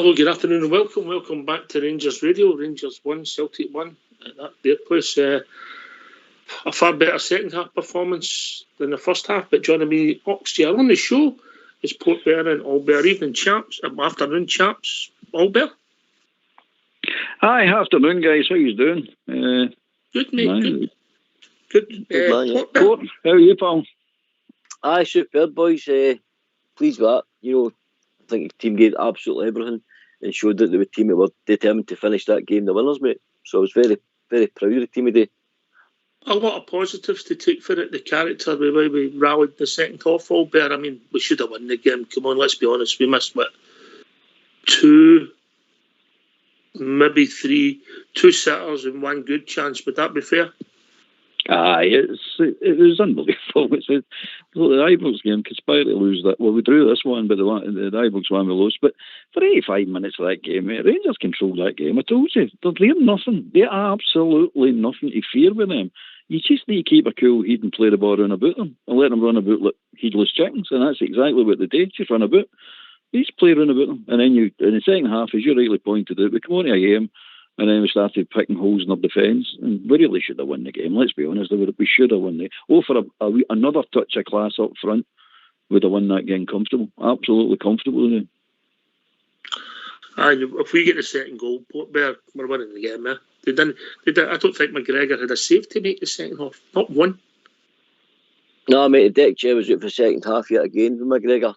Hello, good afternoon and welcome back to Rangers Radio. Rangers 1, Celtic 1 at that their place. A far better second half performance than the first half, but joining me Oxyar on the show is Portbear and Albert. Evening chaps, afternoon chaps. Albert? Hi, afternoon guys, how you doing? Good mate, good. Port, how are you pal? Aye, superb boys, pleased with that. I think the team gave absolutely everything and showed that they were a team that were determined to finish that game the winners, mate. So I was very, very proud of the team today. A lot of positives to take for it. The character, the way we rallied the second half, Albert. I mean, we should have won the game. Come on, let's be honest. We missed, two, maybe three, two sitters and one good chance. Would that be fair? Aye, it was unbelievable. The Ibrox game, conspired to lose that. Well, we drew this one, but the Ibrox one we lost. But for 85 minutes of that game, mate, Rangers controlled that game. I told you, they're nothing. They're absolutely nothing to fear with them. You just need to keep a cool head and play the ball around about them and let them run about like heedless chickens. And that's exactly what they did. Just run about. They just play around about them. And then in the second half, as you rightly pointed out, we come on to a game. And then we started picking holes in our defence, and we really should have won the game. Let's be honest, we should have won it. For another touch of class up front, would have won that game comfortable, absolutely comfortable. And if we get the second goal, we're winning the game. They didn't. I don't think McGregor had a save to make the second half. Not one. No, mate, the deck chair was out for the second half yet again with McGregor.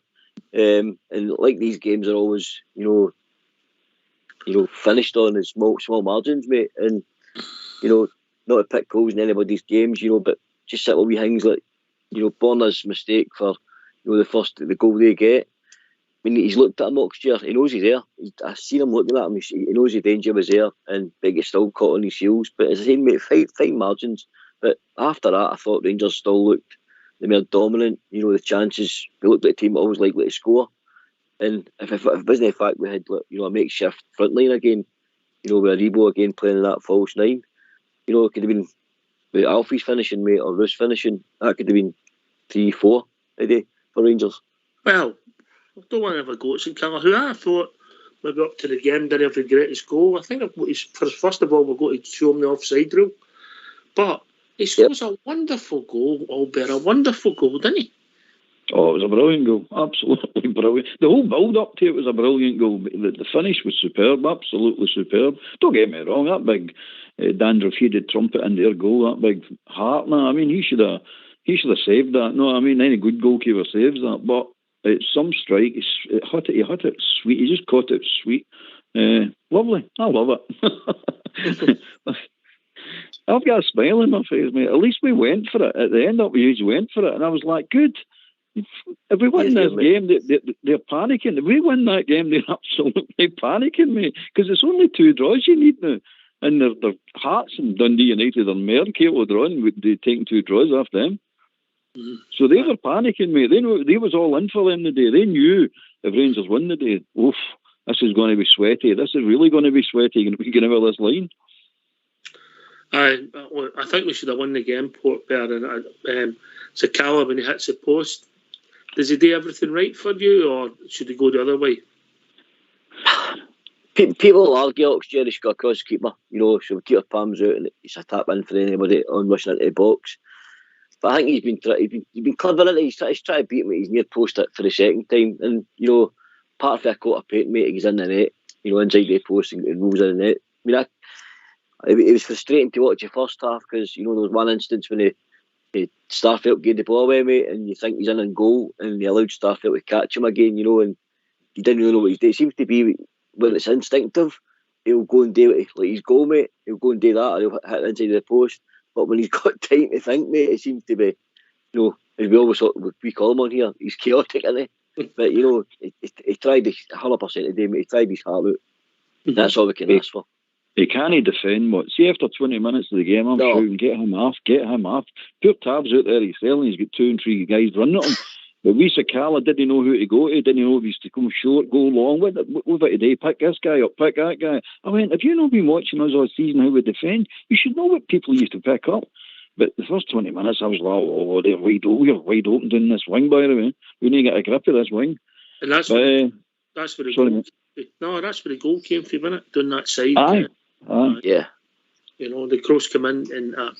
And like these games are always, finished on in small margins, mate, and not to pick holes in anybody's games, but just sit with wee things like, Borna's mistake for the goal they get. I mean, he's looked at him next year. He knows he's there. I've seen him looking at him. He knows the danger was there, and Big is still caught on his heels. But as I say, mate, fine margins. But after that, I thought Rangers still looked the more dominant. The chances, we looked like a team that always likely to score. And if it wasn't the fact we had a makeshift front line again, with Aribo again playing in that false nine, it could have been with Alfie's finishing, mate, or Roos finishing. That could have been 3-4 a day for Rangers. Well, I don't want to have a go at St Kilda, who I thought maybe up to the game didn't have regret his goal. I think first of all we're going to show him the offside rule, but he scores a wonderful goal, Albert, a wonderful goal, didn't he? Oh, it was a brilliant goal. Absolutely brilliant. The whole build-up to it was a brilliant goal. The finish was superb, absolutely superb. Don't get me wrong, that big dandruff-headed trumpet in their goal, that big heart, man, I mean, he should have saved that. No, I mean, any good goalkeeper saves that, but it's some strike. He hit it sweet. He just caught it sweet. Lovely. I love it. I've got a smile on my face, mate. At least we went for it. At the end of it, we went for it, and I was like, good. If we win this game, they're panicking. If we win that game, they're absolutely panicking, mate. Because it's only 2 draws you need now. And their Hearts and Dundee United are more capable of drawing. They're taking 2 draws off them. Mm-hmm. So they were panicking, mate. They was all in for them today. They knew if Rangers win the day, this is going to be sweaty. This is really going to be sweaty. We can have this line. I think we should have won the game, Portbear. And Sakala, when he hits the post, does he do everything right for you, or should he go the other way? People argue Oxyar should go across the keeper, so we keep our palms out and it's a tap in for anybody on rushing into the box. But I think he's been clever in it. He's trying to beat him at his near post for the second time, and part of it, I caught a paint, mate. He's in the net, inside the post and rolls in the net. I mean, it was frustrating to watch the first half because there was one instance when Starfelt gave the ball away, mate, and you think he's in goal, and they allowed Starfelt to catch him again, and he didn't really know what he's doing. It seems to be when it's instinctive, he'll go and do it like his goal, mate. He'll go and do that, or he'll hit it inside the post. But when he's got time to think, mate, it seems to be, as we always we call him on here, he's chaotic, isn't he? But he tried his 100% today, mate. He tried his heart out. Mm-hmm. That's all we can ask for. He can't defend much. See, after 20 minutes of the game, I'm shouting, get him off. Poor Tab's out there, he's selling, he's got 2 and 3 guys running at him. But we Sakala didn't know who to go to, didn't know if he's to come short, go long. What about today? Pick this guy up, pick that guy. I mean, if you've not been watching us all season how we defend, you should know what people used to pick up. But the first 20 minutes, I was like, we're wide open down this wing, by the way. We need to get a grip of this wing. And that's where No, that's where the goal came from, wasn't it? Doing that side. Aye. Yeah. You know, the cross came in, and I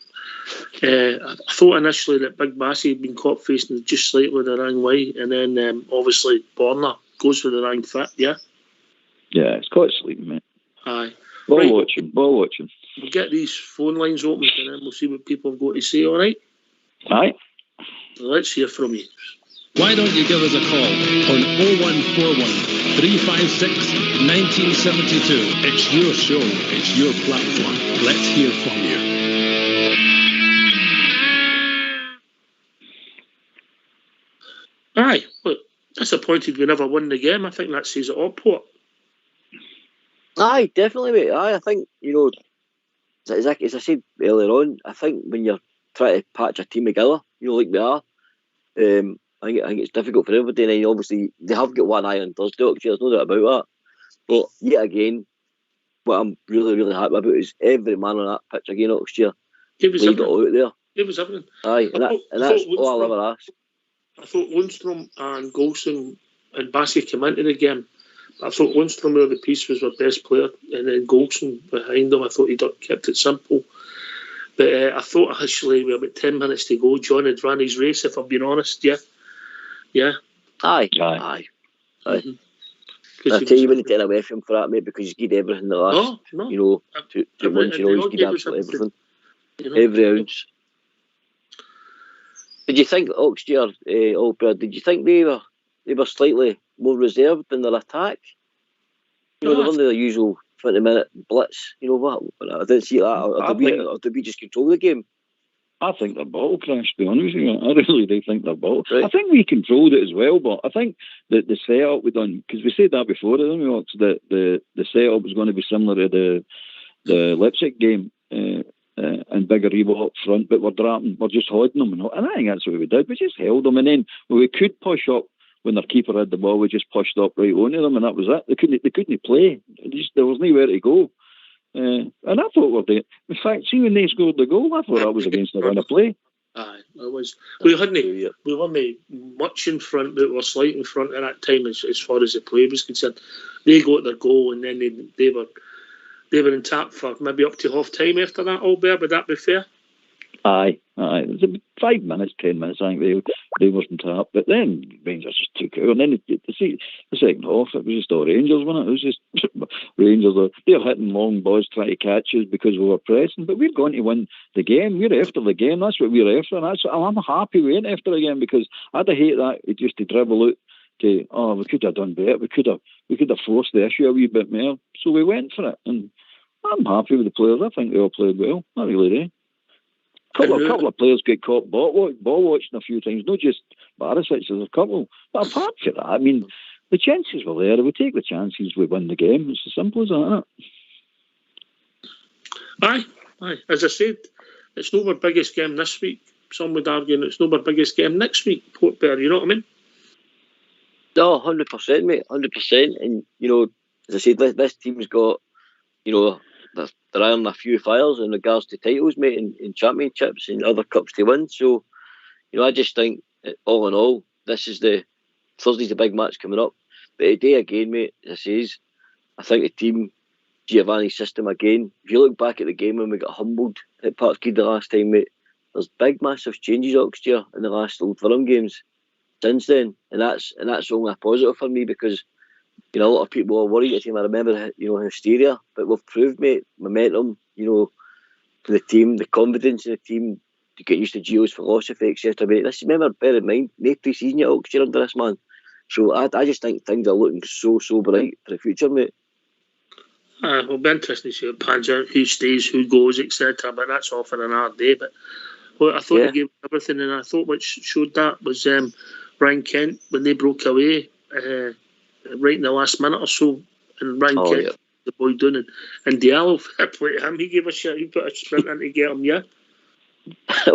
thought initially that Big Bassy had been caught facing just slightly the wrong way, and then obviously Borna goes for the wrong foot. Yeah. Yeah, it's quite sleeping, mate. Aye. Ball watching. We'll get these phone lines open, and then we'll see what people have got to say. All right. Aye. Let's hear from you. Why don't you give us a call on 0141 356 1972? It's your show. It's your platform. Let's hear from you. Aye. Look, disappointed we never won the game. I think that says it all, Port. Aye, definitely, mate. Aye, I think, as I said earlier on, I think when you're trying to patch a team together, like we are, I think it's difficult for everybody. And obviously, they have got one eye on Thursday, actually, there's no doubt about that. But yet again, what I'm really, really happy about is every man on that pitch again next year played it all out there. It was everything. Aye, and that's all I'll ever ask. I thought Lundstrom and Golson and Bassey came into the game. I thought Lundstrom where the piece was our best player, and then Golson behind him. I thought he kept it simple. But I thought actually with about 10 minutes to go, John had ran his race, if I'm being honest. Yeah. Aye. Mm-hmm. I tell you, when you take away from him for that, mate, because you give everything the last, 2 months, you give absolutely everything. Every ounce. Did you think Oxford, did you think they were slightly more reserved in their attack? They weren't the usual 20-minute blitz. What? I didn't see that. Or did we just control the game? I think their bottle crashed, to be honest with you. I really do think their bottle. Right. I think we controlled it as well, but I think that the setup we done, because we said that before, didn't we, Ox, that the setup was going to be similar to the Leipzig game, and bigger Rebo up front, but we're just holding them. And I think that's what we did. We just held them, and then when we could push up, when their keeper had the ball, we just pushed up right onto them, and that was it. They couldn't play. There was nowhere to go. And I thought we're doing. In fact, see when they scored the goal, I thought that was against the run of play. Aye, it was. We weren't much in front, but we were slight in front at that time as far as the play was concerned. They got their goal, and then they were in tap for maybe up to half time after that. Albert, would that be fair? Aye. It was 5 minutes, 10 minutes. I think they wasn't tap, but then Rangers just took it. And then the second half, it was just all Rangers, wasn't it? It was just Rangers. They're hitting long balls, trying to catch us because we were pressing. But we're going to win the game. We're after the game. That's what we're after. And I'm happy we ain't after the game, because I'd hate that just to dribble out to, we could have done better. We could have forced the issue a wee bit more. So we went for it, and I'm happy with the players. I think they all played well. I really do. A couple of players get caught ball watching a few times, not just Barisic, there's a couple. But apart from that, I mean, the chances were there. If we take the chances, we win the game. It's as simple as that, isn't it? Aye. As I said, it's not our biggest game this week. Some would argue it's not our biggest game next week, Port Bear, you know what I mean? No, 100%, mate, 100%. And, as I said, this team's got, they're ironing a few fires in regards to titles, mate, in championships and other cups to win. So, I just think, all in all, Thursday's a big match coming up. But today, again, mate, as I says, I think the team, Giovanni's system again, if you look back at the game when we got humbled at Parkhead the last time, mate, there's big, massive changes, Oxford, in the last Old Firm games since then. And that's only a positive for me, because a lot of people are worried at the team. I remember, hysteria, but we've proved, mate, momentum, to the team, the confidence in the team, to get used to Gio's philosophy, etc. But remember, bear in mind, no pre-season yet, Oxford, under this man. So I just think things are looking so bright for the future, mate. It'll be interesting to see what pans out, who stays, who goes, etc. But that's all for another day. But I thought the game was everything, and I thought what showed that was Ryan Kent when they broke away. Right in the last minute or so, and Ryan Kent, the boy doing it, and Diallo, fair play to him, he gave a shot, he put a sprint in to get him,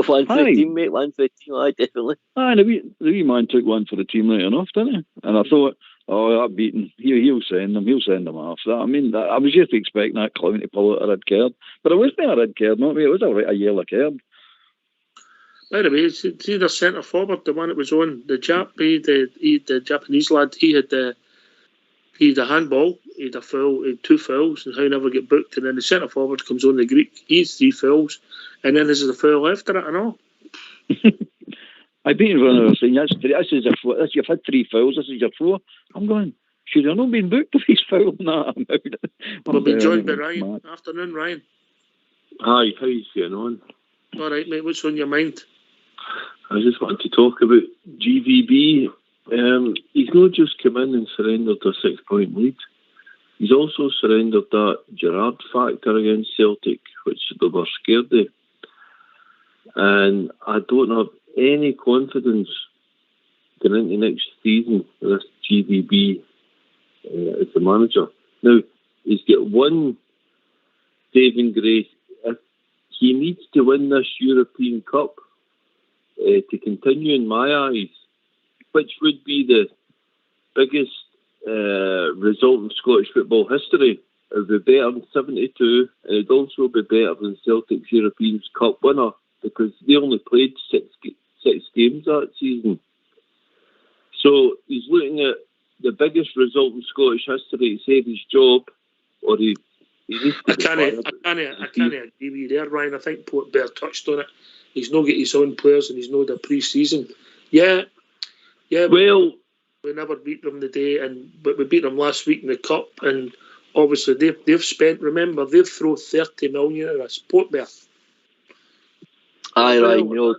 One for the team, mate, one for the team, definitely. Aye, the wee man took one for the team right enough, didn't he? And I thought, that beating, he'll send them off. I mean, I was just expecting that clown to pull out a red card, but it wasn't a red card, not me, it was a yellow card. By the way, see the centre forward, the one that was on, the Japanese lad, he had a handball. he had a foul, he had 2 fouls, and Howe never get booked. And then the centre forward comes on the Greek, he's 3 fouls, and then there's a foul after it and all. I've been running saying you've had 3 fouls, this is your 4. I'm going, should have not been booked if he's fouled? Nah, We'll be joined by Ryan. Afternoon, Ryan. Hi, how you getting on? All right, mate, what's on your mind? I just wanted to talk about GVB. He's not just come in and surrendered a 6-point lead. He's also surrendered that Gerrard factor against Celtic, which they were scared of. And I don't have any confidence going into next season with this GVB as the manager. Now, he's got one saving grace. If he needs to win this European Cup to continue, in my eyes, which would be the biggest result in Scottish football history. It would be better than 72, and it would also be better than Celtic's European Cup winner, because they only played six games that season. So he's looking at the biggest result in Scottish history to save his job, or he needs to... I can't agree with you there, Ryan. I think Port Bear touched on it. He's not got his own players, and he's not a pre-season. Yeah. Well, we never beat them the day, but we beat them last week in the Cup, and obviously they've spent. Remember, they've thrown 30 million at us. Port Bear. Aye, right.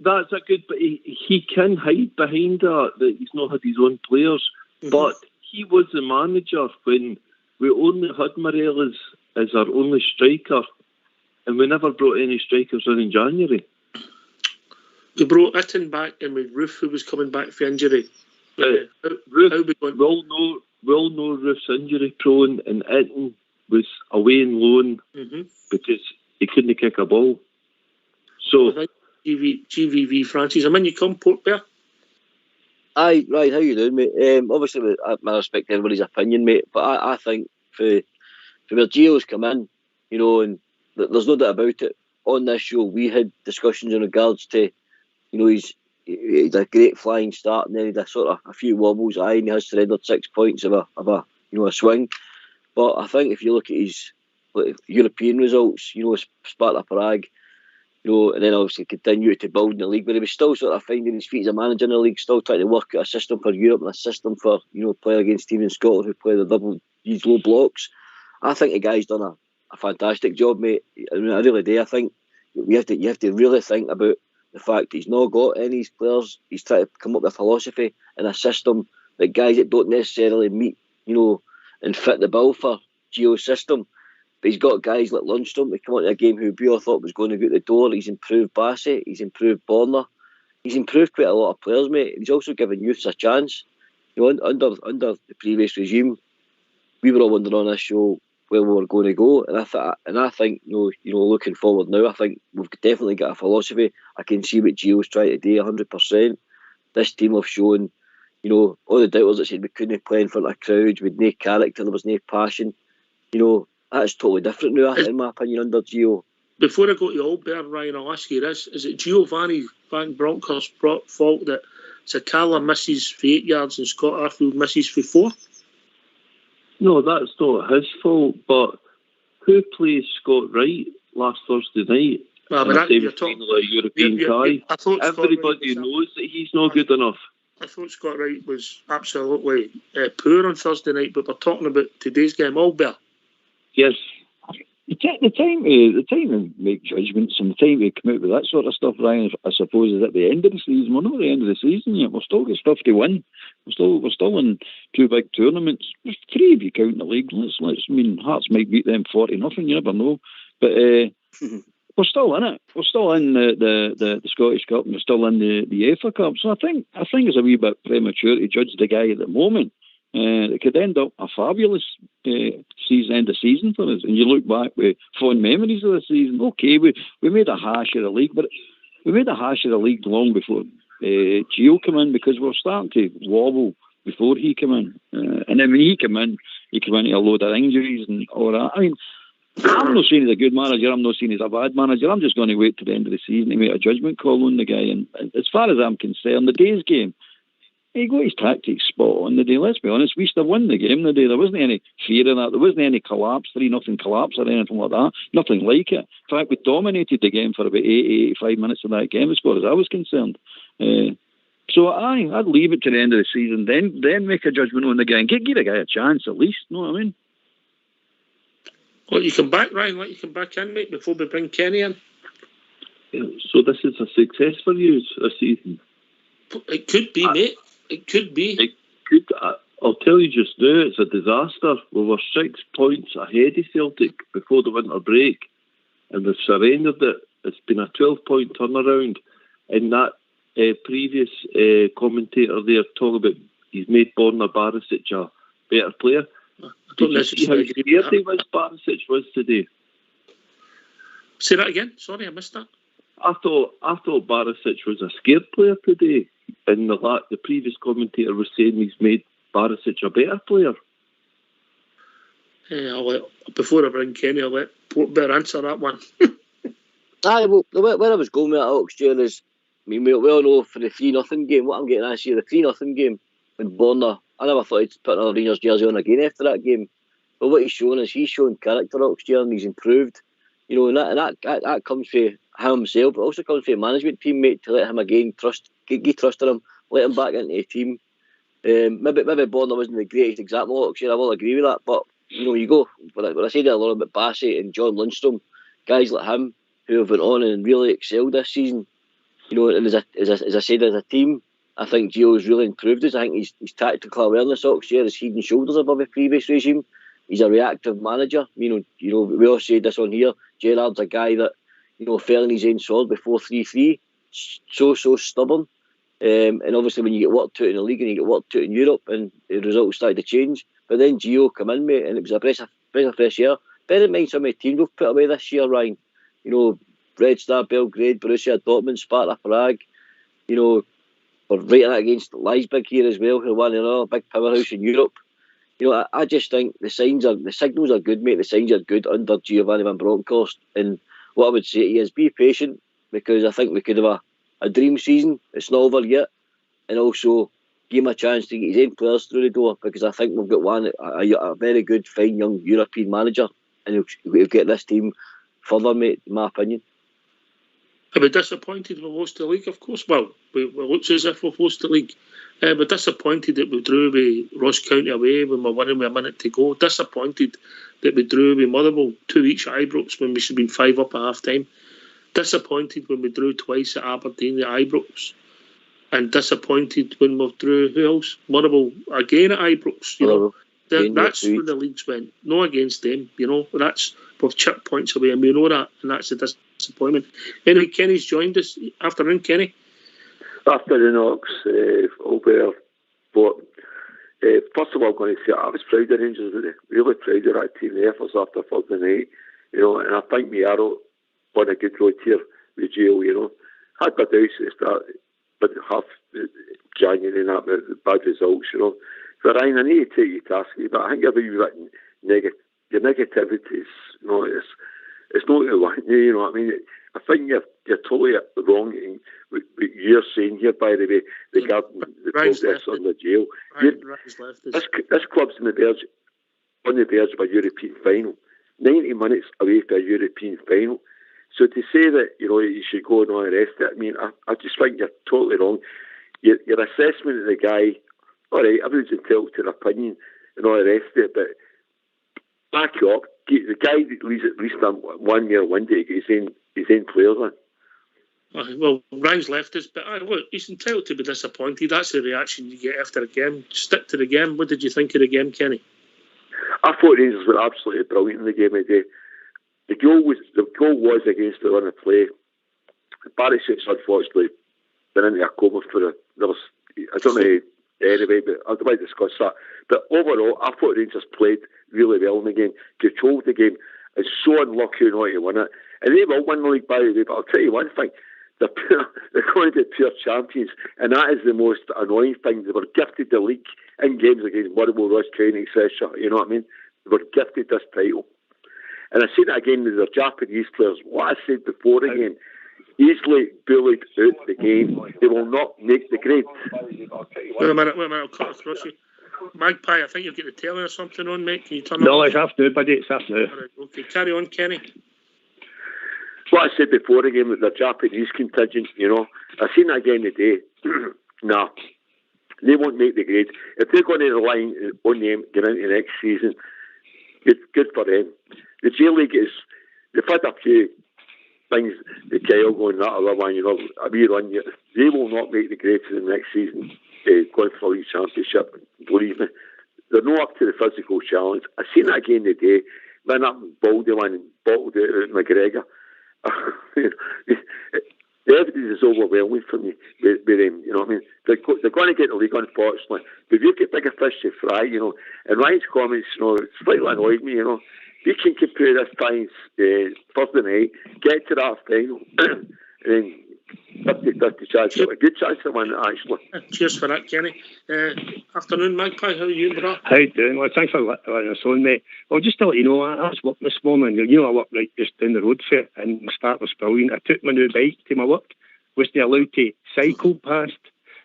That's a good, but he can hide behind that he's not had his own players. Mm-hmm. But he was the manager when we only had Morelos as our only striker, and we never brought any strikers in January. We brought Itten back, and with Roof, who was coming back for injury. Roof, we all know Roof's injury prone, and Itten was away in loan because he couldn't kick a ball. So, GVV Francis, I'm in you come, Port Bear. Aye, right, how you doing, mate? Obviously, I respect everybody's opinion, mate, but I think for where Gio's come in, and there's no doubt about it, on this show we had discussions in regards to, he's a great flying start, and then he had a few wobbles, and he has surrendered 6 points of a swing. But I think if you look at his European results, Sparta Prague, and then obviously continue to build in the league, but he was still sort of finding his feet as a manager in the league, still trying to work out a system for Europe and a system for, playing against teams in Scotland who play these low blocks. I think the guy's done a fantastic job, mate. I really do. I think you have to really think about the fact that he's not got any of his players. He's trying to come up with a philosophy and a system that guys that don't necessarily meet, and fit the bill for Gio's system. But he's got guys like Lundstrom that come onto a game who we all thought was going to go out the door. He's improved Bassett, he's improved Borner, he's improved quite a lot of players, mate. He's also given youths a chance. Under the previous regime, we were all wondering on this show where we were going to go, and I think looking forward now, I think we've definitely got a philosophy. I can see what Gio's trying to do 100%. This team have shown, all the doubters that said we couldn't play in front of crowds with no character, there was no passion, that's totally different now, in my opinion, under Gio. Before I go to Albert, Ryan, I'll ask you this. Is it Giovanni Van Bronckhorst's fault that Sakala misses for 8 yards and Scott Arfield misses for 4? No, that's not his fault, but who plays Scott Wright last Thursday night? European tie. Everybody knows that he's not good enough. I thought Scott Wright was absolutely poor on Thursday night, but we're talking about today's game, Albert. Yes. The time to make judgments and the time to come out with that sort of stuff, Ryan, I suppose, is at the end of the season. We're not at the end of the season yet. We've still got stuff to win. We're still in 2 big tournaments. There's 3 if you count the league. Hearts might beat them 40-0. You never know. But we're still in it. We're still in the Scottish Cup, and we're still in the UEFA Cup. So I think it's a wee bit premature to judge the guy at the moment. It could end up a fabulous end of season for us, and you look back with fond memories of the season. Okay, we made a hash of the league, but we made a hash of the league long before Gio came in, because we were starting to wobble before he came in, and then when he came in to a load of injuries and all that. I mean, I'm not saying he's a good manager, I'm not saying he's a bad manager. I'm just going to wait to the end of the season to make a judgment call on the guy. And as far as I'm concerned, the day's game, He got his tactics spot on the day. Let's be honest, we still won the game the day. There wasn't any fear in that. There wasn't any collapse, 3-0 collapse or anything like that. Nothing like it. In fact, we dominated the game for about 85 minutes of that game, as far as I was concerned. So I'd leave it to the end of the season, then make a judgment on the guy and give the guy a chance at least. You know what I mean? Well, you come back, Ryan. Let you come back in, mate, before we bring Kenny in. Yeah, so this is a success for you this season? It could be, mate. It could be. It could. I'll tell you just now, it's a disaster. We were 6 points ahead of Celtic before the winter break, and we've surrendered it. It's been a 12-point turnaround. And that previous commentator there talking about he's made Borna Barisic a better player. I don't necessarily agree with that. Barisic was today. Say that again. Sorry, I missed that. I thought Barisic was a scared player today, and the previous commentator was saying he's made Barisic a better player. Before I bring Kenny, I'll let Portbear answer that one. Aye, well, where I was going with that, Oxjare, is, I mean, we all know for the 3-0 game, what I'm getting at here, the 3-0 game, when Borna, I never thought he'd put another Rangers jersey on again after that game. But what he's shown is he's shown character, Oxjare, and he's improved. You know, and that comes from him himself, but also comes from the management team, mate, to let him again give trust in him, let him back into the team. Maybe Borna wasn't the greatest example, Oxjare, I will agree with that, but, you know, you go, when I said that a lot about Bassett and John Lundstrom, guys like him, who have went on and really excelled this season, you know, and as I said, as a team, I think Gio's really improved us. I think his tactical awareness, Oxjare, is head and shoulders above the previous regime. He's a reactive manager. You know, we all said this on here. Gerrard's a guy that, you know, fell in his own sword before 3-3. So stubborn. And obviously when you get worked out in the league and you get worked out in Europe, and the results started to change. But then Gio come in, mate, and it was a breath of fresh air. Bear in mind some of the teams we've put away this year, Ryan. You know, Red Star Belgrade, Borussia Dortmund, Sparta Prague. You know, we're right in it against Leipzig here as well, who won another big powerhouse in Europe. You know, I just think the signals are good, mate. The signs are good under Giovanni Van Bronckhorst. And what I would say to you is be patient, because I think we could have a dream season. It's not over yet. And also give him a chance to get his own players through the door, because I think we've got a very good, fine young European manager, and he'll get this team further, mate, in my opinion. I'll be disappointed we lost the league, of course. Well, it looks as if we've lost the league. We're disappointed that we drew with Ross County away when we're winning with a minute to go. Disappointed that we drew with Motherwell 2 each at Ibrox when we should have been 5 up at half time. Disappointed when we drew twice at Aberdeen at Ibrox. And disappointed when we drew, who else? Motherwell again at Ibrox. You know, that's where the leagues went. No against them. You know, we've chipped points away, and we know that, and that's a disappointment. Anyway, Kenny's joined us. Afternoon, Kenny. Afternoon, Ox. Albert. But first of all, I'm going to say I was proud of Rangers, really proud of that team, the efforts after Thursday night. You know, and I think we are on a good road here with Gio. You know, had my doubts at the start, but half January and that with bad results. You know, but Ryan, I need to take you task, but I think your negativity is, you know, it's not the one. You know what I mean? I think you're totally wrong in what you're saying here, by the way, regarding the progress on the jail. This club's on the verge of a European final. 90 minutes away from a European final. So to say that, you know, you should go and all the rest of it, I mean, I just think you're totally wrong. Your assessment of the guy, all right, everyone's entitled to their opinion and all the rest of it, but back you up. The guy that leaves at least 1 year one day, his own players on. Well, Ryan's left us, but look, he's entitled to be disappointed. That's the reaction you get after a game. Stick to the game. What did you think of the game, Kenny? I thought Rangers were absolutely brilliant in the game today. The goal was against the run of play. Barisic, unfortunately, been into a coma I don't know anyway, but I don't want to discuss that. But overall, I thought Rangers played really well in the game, controlled the game, and so unlucky not to win it. And they will win the league, by the way, but I'll tell you one thing, they're going to be pure champions, and that is the most annoying thing. They were gifted the league in games against Motherwell, Ross County, etc. You know what I mean? They were gifted this title. And I say that again with their Japanese players. What I said before again, easily bullied out the game. They will not make the grade. Wait a minute, I'll cut across you. Magpie, I think you've got the telly or something on, mate. Can you turn No, off? it's off now, buddy. It's off now. Right, okay, carry on, Kenny. What I said before the game with the Japanese contingent, I've seen that again today. Nah, they won't make the grade. If they're going to rely on them going into the next season, good for them. The J League they've had a few things, the Kyle going that other one, a wee run. They will not make the grade for the next season, going for the league championship. Believe me, they're not up to the physical challenge. I've seen that again today. Went up and Baldy one and bottled it out McGregor. The evidence is overwhelming for me with them. You know what I mean? They're going to get the league, unfortunately. But we've got bigger fish to fry. And Ryan's comments, slightly annoyed me. We can compare this times Thursday night, get to that final, and then 50-50 chance, a good chance of winning it, actually. Cheers for that, Kenny. Afternoon, Magpie. How are you, brother? How you doing? Well, thanks for letting us on, mate. Well, just to let you know, I was working this morning. I work right just down the road for it, and my start was brilliant. I took my new bike to my work. Was they allowed to cycle past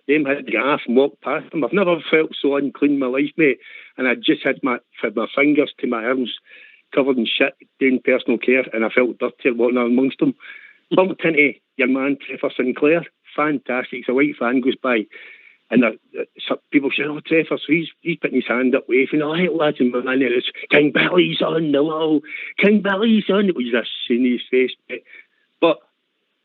them, had to get off and walk past them? I've never felt so unclean in my life, mate. And I just had my fingers to my arms covered in shit doing personal care, and I felt dirty walking amongst them. Bumped into your man, Trevor Sinclair. Fantastic. It's a white van goes by, and people say, "Oh, Trevor," so he's putting his hand up, waving, "Oh, hey, lads and man, it's King Billy's on the wall. King Billy's on." It was a sin in his face. But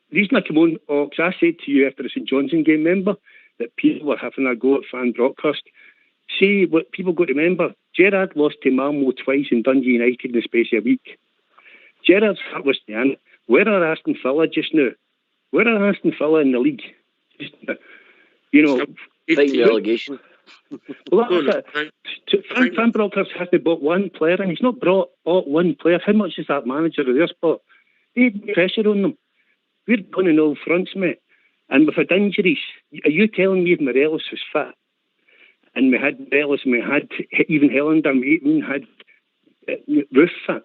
the reason I come on, Ox, I said to you after the St Johnstone game, remember, that people were having a go at Van Bronckhorst. See, what people got to remember, Gerrard lost to Malmo twice in Dundee United in the space of a week. Gerrard's heart was the end. Where are Aston Villa just now? Where are Aston Villa in the league? Just, fighting relegation. Well, Van Bronckhorst has to bought one player, and he's not bought one player. How much is that manager of their spot? They had pressure on them. We're going on all fronts, mate. And we've had injuries. Are you telling me if Morelos was fit? And we had Morelos, and we had even Hellander, and we even had Roof fit.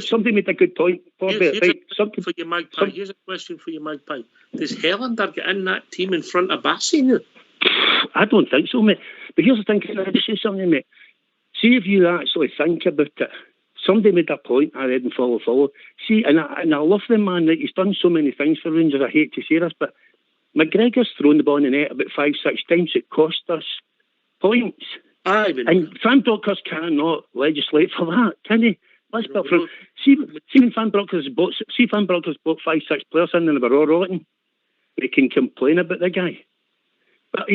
Somebody made a good point. Here's a question for you, Magpie. Does Hellander get in that team in front of Bassi now? I don't think so, mate. But here's the thing, can I just say something, mate? See if you actually think about it. Somebody made a point, I read and follow. See, and I love the man, that he's done so many things for Rangers, I hate to say this, but McGregor's thrown the ball in the net about 5-6 times. It cost us points. And Van Bronckhorst cannot legislate for that, can he? Let's put from. See when Van Bronckhorst bought 5-6 players in, and they were all rotten. We can complain about the guy. But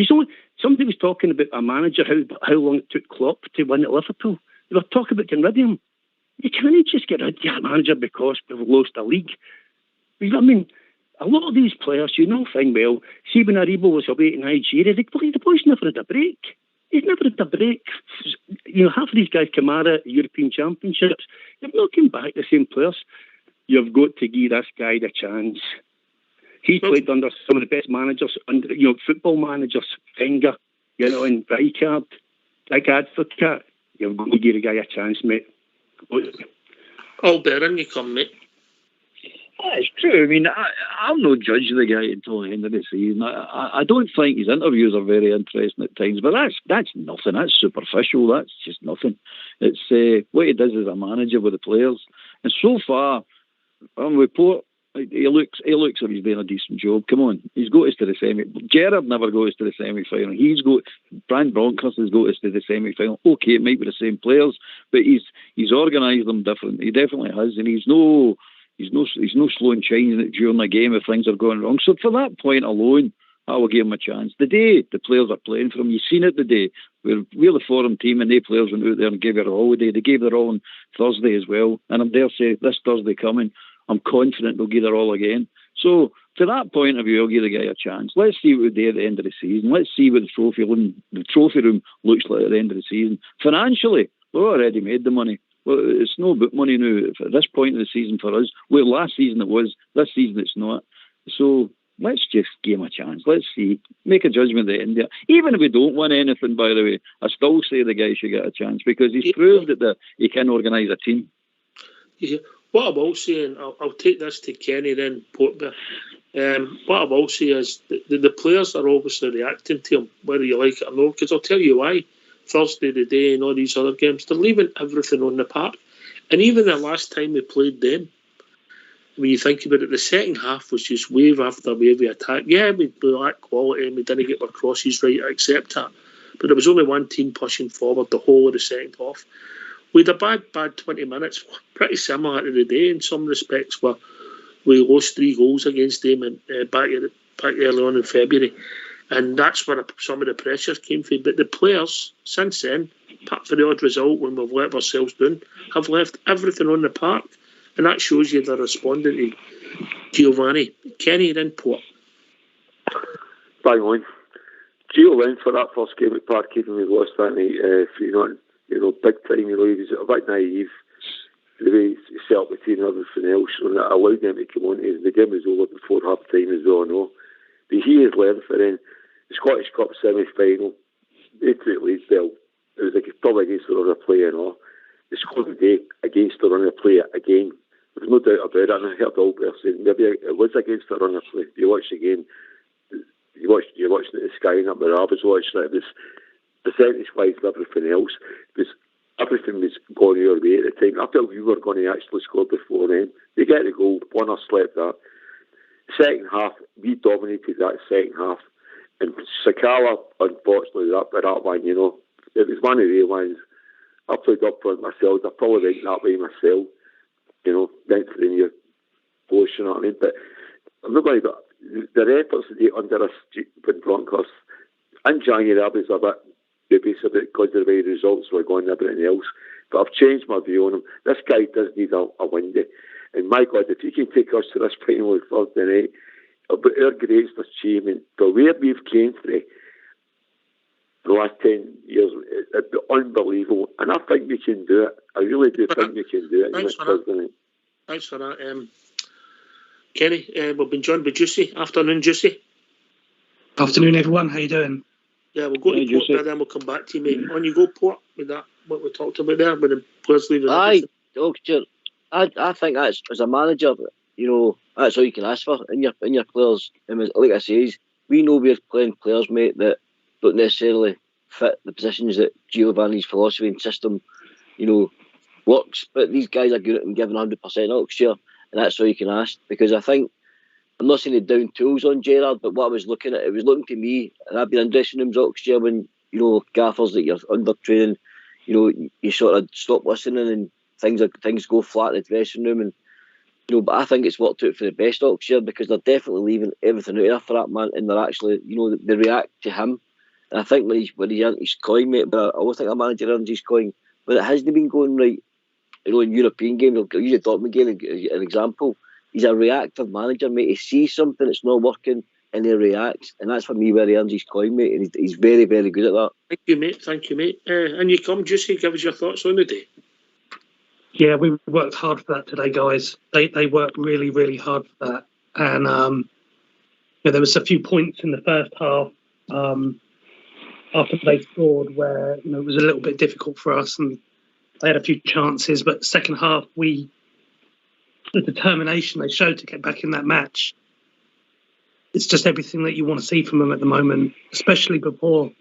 somebody was talking about a manager, how long it took Klopp to win at Liverpool. They were talking about getting rid of him. You can't just get rid of your manager because we've lost a league. You know what I mean? A lot of these players, fine well, see when Aribo was away in Nigeria, the boys never had a break. He's never had a break. Half of these guys come out of European Championships. You've not come back the same players. You've got to give this guy the chance. He's played under some of the best managers, football managers, Wenger, and Rijkaard, like Advocat. You've got to give the guy a chance, mate. All better than you come, mate. It's true. I mean, I'm not judging the guy until the end of the season. I don't think his interviews are very interesting at times, but that's nothing. That's superficial. That's just nothing. It's what he does as a manager with the players. And so far, on report, he looks like he's doing a decent job. Come on, he's got us to the semi. Gerrard never got us to the semi-final. Van Bronckhorst has got us to the semi-final. Okay, it might be the same players, but he's organised them different. He definitely has, and he's no slow in changing it during the game if things are going wrong. So for that point alone, I will give him a chance. The day the players are playing for him, you've seen it the day. We're the foreign team, and the players went out there and gave it a holiday. They gave their all on Thursday as well. And I'm dare say this Thursday coming, I'm confident they'll give their all again. So to that point of view, I'll give the guy a chance. Let's see what we do at the end of the season. Let's see what the trophy room looks like at the end of the season. Financially, we've already made the money. Well, it's no about money now. At this point of the season for us, where last season it was, this season it's not. So let's just give him a chance. Let's see. Make a judgment at the end. Even if we don't win anything, by the way, I still say the guy should get a chance because he's proved that he can organise a team. Yeah. What I will say, and I'll take this to Kenny then, Portbear. What I will say is the players are obviously reacting to him, whether you like it or not, because I'll tell you why. Thursday, the day, and all these other games, they're leaving everything on the park. And even the last time we played them, when you think about it, the second half was just wave after wave of attack. Yeah, we lacked quality and we didn't get our crosses right, I accept that. But there was only one team pushing forward the whole of the second half. We had a bad 20 minutes, pretty similar to the day in some respects, where we lost 3 goals against them back early on in February. And that's where some of the pressures came from. But the players, since then, apart from the odd result when we've let ourselves down, have left everything on the park. And that shows you they're responding to Giovanni. Kenny, then Port. Bang on. Gio went for that first game at Park, even we lost that night. Big time. He was a bit naive. The way he set up the team and everything else, and that allowed them to come on. The game was over before half time, as we all know. But he has learned for then. The Scottish Cup semi-final, they took Leeds well. It was like a double against the other player and all. They scored today against the runner player again. There's no doubt about it. And I heard Albert saying maybe it was against the runner play. You watch the game, you're watching it at Sky and up where I was watching it. It was percentage-wise and everything else. Everything was going your way at the time. I felt we were going to actually score before them. They get the goal, one or slept that. Second half, we dominated that second half. And Sakala, unfortunately, that one, it was one of the ones. I played up front myself. I probably went that way myself. Went for the near post, you know what I mean? But I'm not going to. Their efforts today under us when Broncos in January, I was a bit dubious about because of the way the results were going and everything else. But I've changed my view on him. This guy does need a windy. And my God, if he can take us to this final on Thursday night, about our greatest achievement, the way we've came through the last 10 years, it'd be unbelievable. And I think we can do it. I really do think we can do it. Thanks for that. Kenny, we've been joined by Juicy. Afternoon, Juicy. Afternoon, everyone. How you doing? Yeah, we'll go to Port there, then we'll come back to you, mate. On you go, Port, with that, what we talked about there, with the players leaving. Aye, I think that's, as a manager, that's all you can ask for in your players. And like I say, we know we're playing players, mate, that don't necessarily fit the positions that Giovanni's philosophy and system, works. But these guys are good at giving 100% next year, and that's all you can ask. Because I think, I'm not saying the down tools on Gerrard, but what I was looking at, it was looking to me, and I've been in dressing rooms next year when, gaffers that you're under training, you sort of stop listening and things go flat in the dressing room, and but I think it's worked out for the best next year because they're definitely leaving everything out there for that man, and they're actually, they react to him. And I think when he earned his coin, mate, but I always think a manager earns his coin, but it hasn't been going right. In European games, I'll use the Dortmund game an example. He's a reactive manager, mate. He sees something that's not working and he reacts, and that's for me where he earns his coin, mate. And he's very, very good at that. Thank you, mate. And you come, Juicy, give us your thoughts on the day. Yeah, we worked hard for that today, guys. They worked really, really hard for that. And there was a few points in the first half after they scored where it was a little bit difficult for us, and they had a few chances. But second half, the determination they showed to get back in that match, it's just everything that you want to see from them at the moment, especially before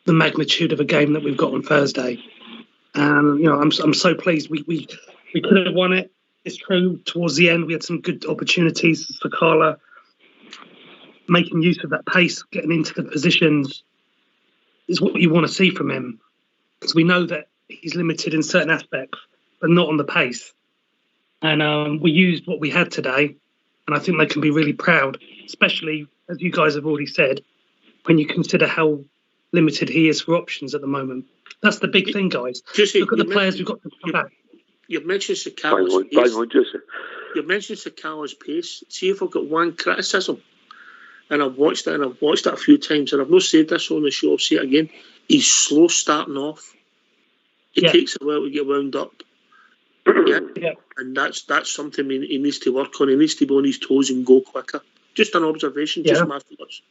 the magnitude of a game that we've got on Thursday. And I'm so pleased we could have won it. It's true. Towards the end, we had some good opportunities for Carla making use of that pace, getting into the positions is what you want to see from him, because we know that he's limited in certain aspects, but not on the pace. And we used what we had today, and I think they can be really proud, especially, as you guys have already said, when you consider how limited he is for options at the moment. That's the big thing, guys. Look at the players we've got to come back. You've mentioned Sakala's pace. You've mentioned Sakala's pace. See if I've got one criticism, and I've watched it a few times, and I've not said this on the show, I'll say it again. He's slow starting off. It takes a while to get wound up. Yeah. And that's something he needs to work on. He needs to be on his toes and go quicker. Just an observation, just my thoughts.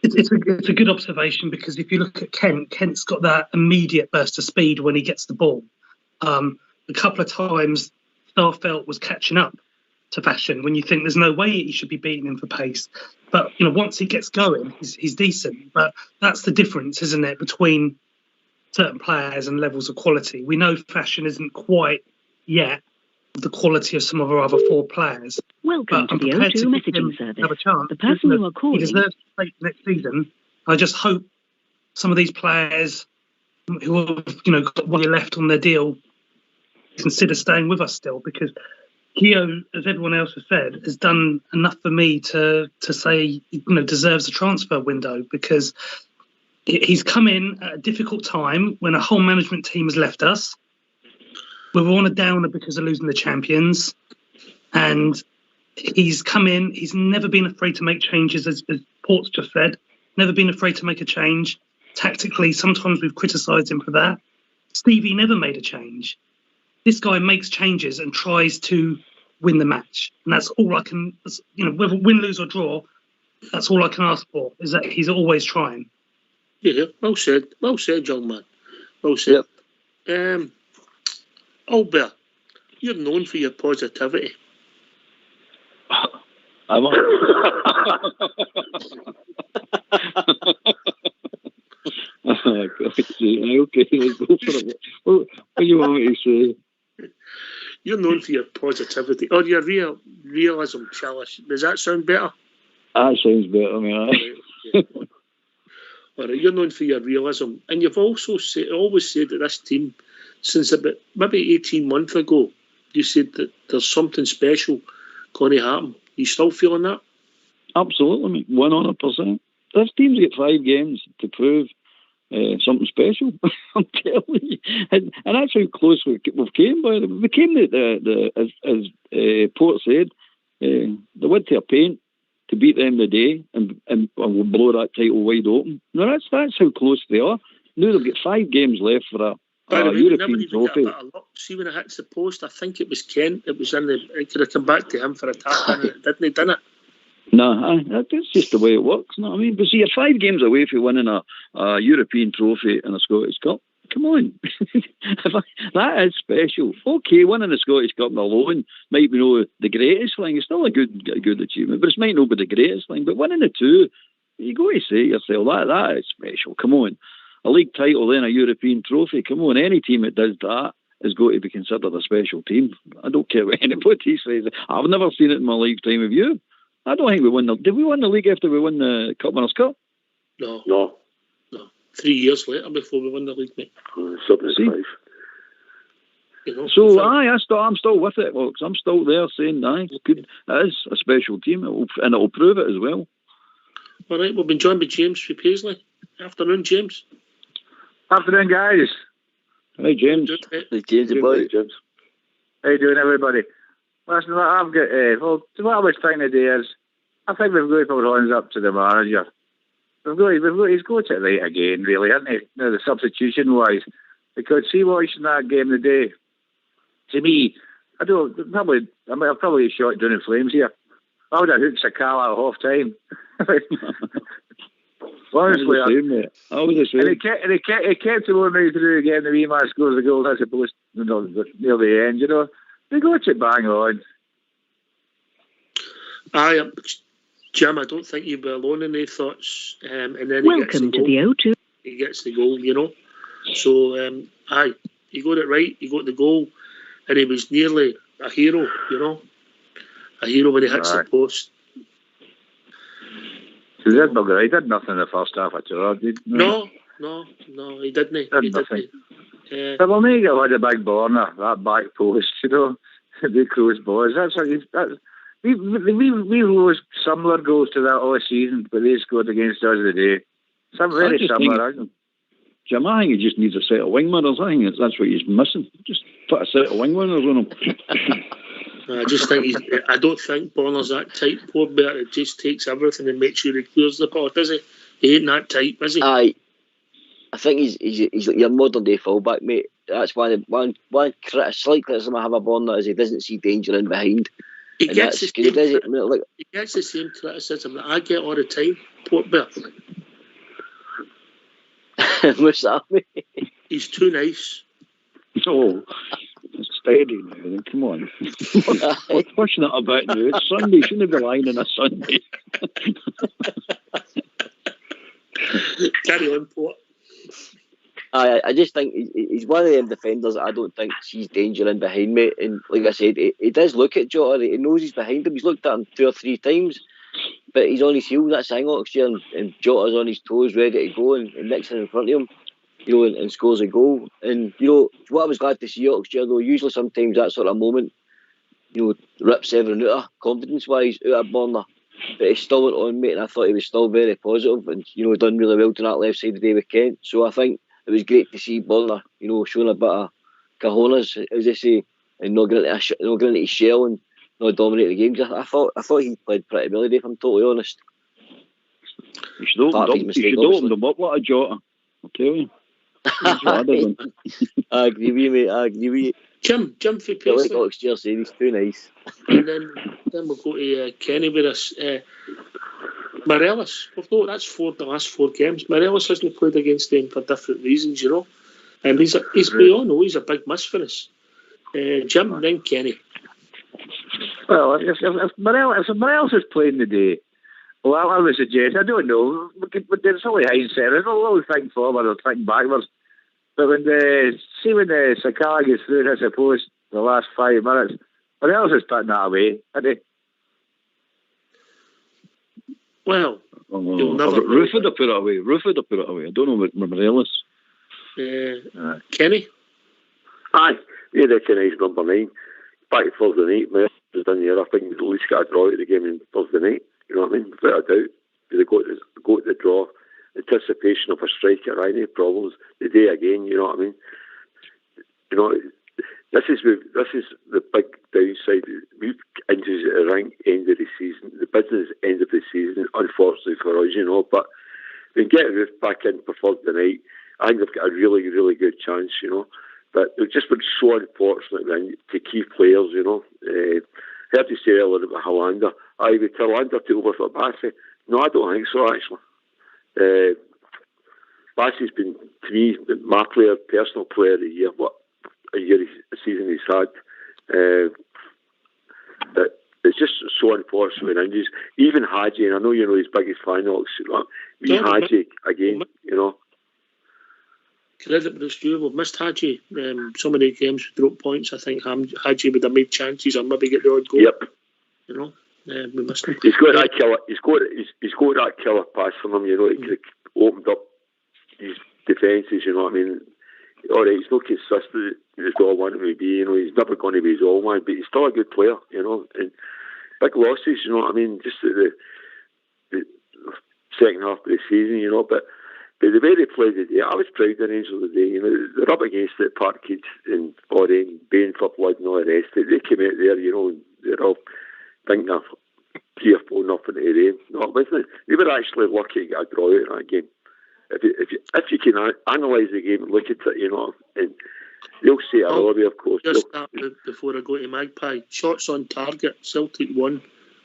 It's a good observation, because if you look at Kent's got that immediate burst of speed when he gets the ball. A couple of times Starfelt was catching up to Fashion when you think there's no way he should be beating him for pace. But, once he gets going, he's decent. But that's the difference, isn't it, between certain players and levels of quality. We know Fashion isn't quite yet the quality of some of our other 4 players. Welcome to the O2 messaging service. Have a chance. The person you are calling. He deserves to play next season. I just hope some of these players who have, got 1 year left on their deal consider staying with us still, because Keogh, as everyone else has said, has done enough for me to say, deserves a transfer window, because he's come in at a difficult time when a whole management team has left us. We were on a downer because of losing the champions, and he's come in. He's never been afraid to make changes, as Port's just said. Never been afraid to make a change tactically. Sometimes we've criticised him for that. Stevie never made a change. This guy makes changes and tries to win the match, and that's all I can. Whether win, lose or draw, that's all I can ask for. Is that he's always trying. Yeah, well said, young man. Well said. Yep. Albert, you're known for your positivity. I'm okay, let's go for it. What do you want me to say? You're known for your positivity or your realism, Chalice. Does that sound better? That sounds better, man. All right, you're known for your realism, and you've also always said that this team, since about maybe 18 months ago, you said that there's something special going to happen. You still feeling that? Absolutely, 100%. This team's got 5 games to prove something special. I'm telling you, and that's how close we've came. By the way, we came as Port said, they went to a paint to beat them today, and we'll blow that title wide open. No, that's how close they are. Now they've got 5 games left for a European trophy. See, when it hits the post, I think it was Kent. It was it could have come back to him for a tap, didn't he? Didn't it? No, that's just the way it works. You know what I mean? But see, you're 5 games away from winning a European trophy and a Scottish Cup. Come on. That is special. Okay, winning the Scottish Cup alone might be the greatest thing. It's still a good achievement, but it might not be the greatest thing. But winning the 2, you got to say to yourself, that is special. Come on. A league title, then a European trophy. Come on, any team that does that has got to be considered a special team. I don't care what anybody says. I've never seen it in my lifetime. Have you? I don't think we won did we win the league after we won the Cup Winners' Cup? No. 3 years later before we won the league, mate. 75. So I'm still with it, folks. I'm still there saying it is a special team, and it'll prove it as well. All right, we've been joined by James from Paisley. Afternoon, James. Afternoon, guys. Hi, James. James, boy. James. How you doing, everybody? Listen, I've got. What I was trying to do is, I think we've got to put our hands up to the manager. He's got it right again, really, hasn't he? The substitution wise, because see, watching that game today, to me, I might have probably shot down in flames here. I would have hooked Sakala at half time. Honestly, I was the same. And he kept it on right through again. The wee man scores the goal. That's supposed near the end. They got it bang on. Jim, I don't think you'll be alone in those thoughts. And then Welcome to the O2. He gets the goal, So, he got it right. He got the goal, and he was nearly a hero. A hero when he hits the post. He did nothing in the first half at all. No, he didn't. He nothing. But we'll make it had a big burner, that back post, the crossbars. We lost similar goals to that all season, but they scored against us today. Very similar, isn't it? Jim, I think he just needs a set of wing mirrors. I think that's what he's missing. Just put a set of wing mirrors on him. I don't think Bonner's that type, poor Bert. It just takes everything and makes sure he clears the pot, is he? He ain't that type, is he? Aye. I think he's like your modern day fullback, mate. That's one slight criticism I have of Bonner is he doesn't see danger in behind. He gets the same criticism that I get all the time, poor Bert. What's that, mate? He's too nice. Oh, steady now. Then come on. What's pushing it about now? It's Sunday. Shouldn't be lying on a Sunday. Carry on, Port. I just think he's one of them defenders that I don't think sees danger in behind me. And like I said, he does look at Jota. He knows he's behind him. He's looked at him 2 or 3 times, but he's on his heels. That's the thing, Oxford, and Jota's on his toes, ready to go, and Nixon in front of him, and scores a goal. And what I was glad to see Oxford, though, usually sometimes that sort of moment, rips everyone out of confidence-wise out of Borna. But he still went on, mate, and I thought he was still very positive, and done really well to that left side today with Kent. So I think it was great to see Borna, showing a bit of cojones, as they say, and not getting into his shell and not dominate the game. I thought he played pretty well today, if I'm totally honest. You should open them up like a Jota, I'll tell you. I agree with you, mate. I agree with you. Jim for Paisley. Like Oxford said, he's too nice. And then we'll go to Kenny with us. Morelos, that's the last 4 games. Morelos hasn't played against them for different reasons, And we all know he's a big miss for us. Jim, then Kenny. Well, if Morelos is playing today, well, I would suggest, I don't know, but there's only hindsight. There's always think forward or think backwards. But when the Sakala gets through, I suppose, the last 5 minutes, Morelos is putting that away, isn't he? Well, Roof would have put it away. I don't know about Morelos. Kenny? Aye, he recognised number 9. Back to Thursday night, Morelos was done here. I think he's at least got a draw at the game on Thursday night. You know what I mean? Without a doubt. They go to the draw. Anticipation of a striker, any problems. The day again, you know what I mean? This is the big downside. We've into the rank end of the season, the business end of the season, unfortunately for us, but we can get Ruth back in for Thursday night. I think they've got a really, really good chance, But they've just been so unfortunate to key players, Heard you say earlier about Hollander. With Hollander to over for Bassey. No, I don't think so, actually. Bassey's been, to me, my personal player of the year. What a season he's had. But it's just so unfortunate with injuries. Even Hadji, and I know his biggest fan, Hadji again, Credit with Stu, we've missed Hadji. So many games we dropped points. I think Hadji would have made chances or maybe get the odd goal. Yep. We missed him. He's got that killer. He's got that killer pass from him. He could have opened up his defences. You know what I mean? All right, he's not consistent as all want him to be. He's never going to be his all man, but he's still a good player. And big losses. You know what I mean? Just at the second half of the season. But the way they played today, I was proud of Rangers today. They're up against it, Parkhead and Oren, baying for blood and all the rest. They came out there, and they're all thinking of 3 or 4 nothing to them. No, wasn't it? They were actually lucky to get a draw out of that game. If you can analyse the game and look at it, and they'll say it earlier, of course. Just before I go to Magpie, shots on target: Celtic 1,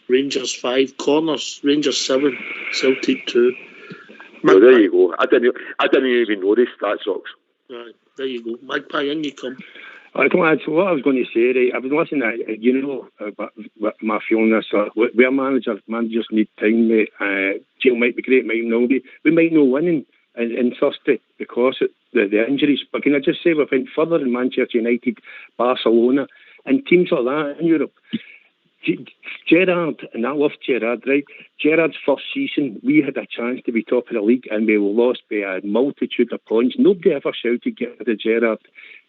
Rangers 5, corners: Rangers 7, Celtic 2. Well, there you go. I didn't even know these stats, Ox. Right, there you go. Magpie, in you come. I don't know what I was going to say. Right, I've been listening to what my feeling is. We're managers need time, mate. Jail might be great, might not be. We might not win in Thursday because of the injuries. But can I just say we've went further in Manchester United, Barcelona, and teams like that in Europe. Gerrard, and I love Gerrard, right? Gerrard's first season, we had a chance to be top of the league and we lost by a multitude of points. Nobody ever shouted get rid of Gerrard.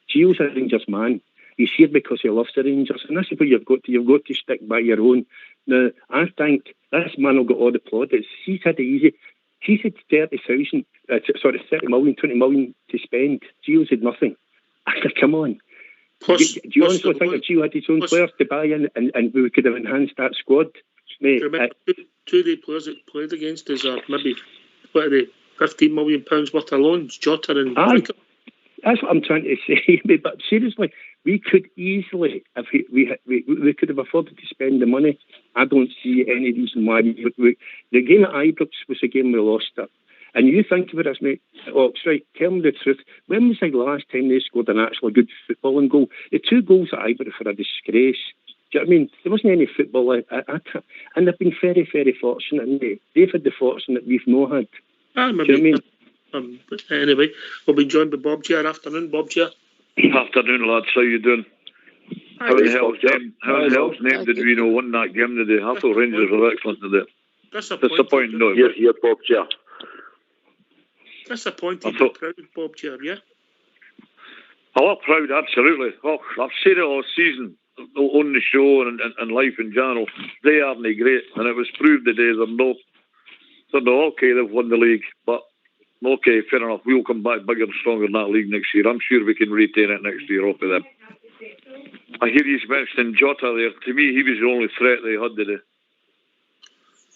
Gio's a Rangers man. He's here because he loves the Rangers, and that's what you've got to stick by your own. Now, I think this man will get all the plaudits. He's had it easy. He's had 30 million, 20 million to spend. Gio's had nothing. I said, come on. Do you honestly think if Gio had his own players to buy in and we could have enhanced that squad? Mate, remember, two of the players that played against us are maybe, what are they, £15 million worth of loans, Jota and Franco. That's what I'm trying to say. But seriously, we could easily, if we could have afforded to spend the money. I don't see any reason why. The game at Ibrox was a game we lost it. And you think about this, mate. Ox, right, tell me the truth. When was the last time they scored an actually good footballing goal? The 2 goals at Ibrox are a disgrace. Do you know what I mean? There wasn't any football and they've been very, very fortunate, and they've had the fortune that we've not had. Do you know what I mean? Anyway, we'll be joined by Bob G. Afternoon, Bob G. Afternoon, lads. How you doing? How the hell's name did we know won that game today? I thought Rangers were excellent today. Disappointing, no. Here, Bob G. Disappointed, but proud, Bob G. Yeah. Oh, proud, absolutely. Oh, I've said it all season on the show and life in general. They aren't great, and it was proved today they're no. Okay, they've won the league, but okay, fair enough. We'll come back bigger and stronger in that league next year. I'm sure we can retain it next year off of them. I hear you mentioning Jota there. To me, he was the only threat they had today.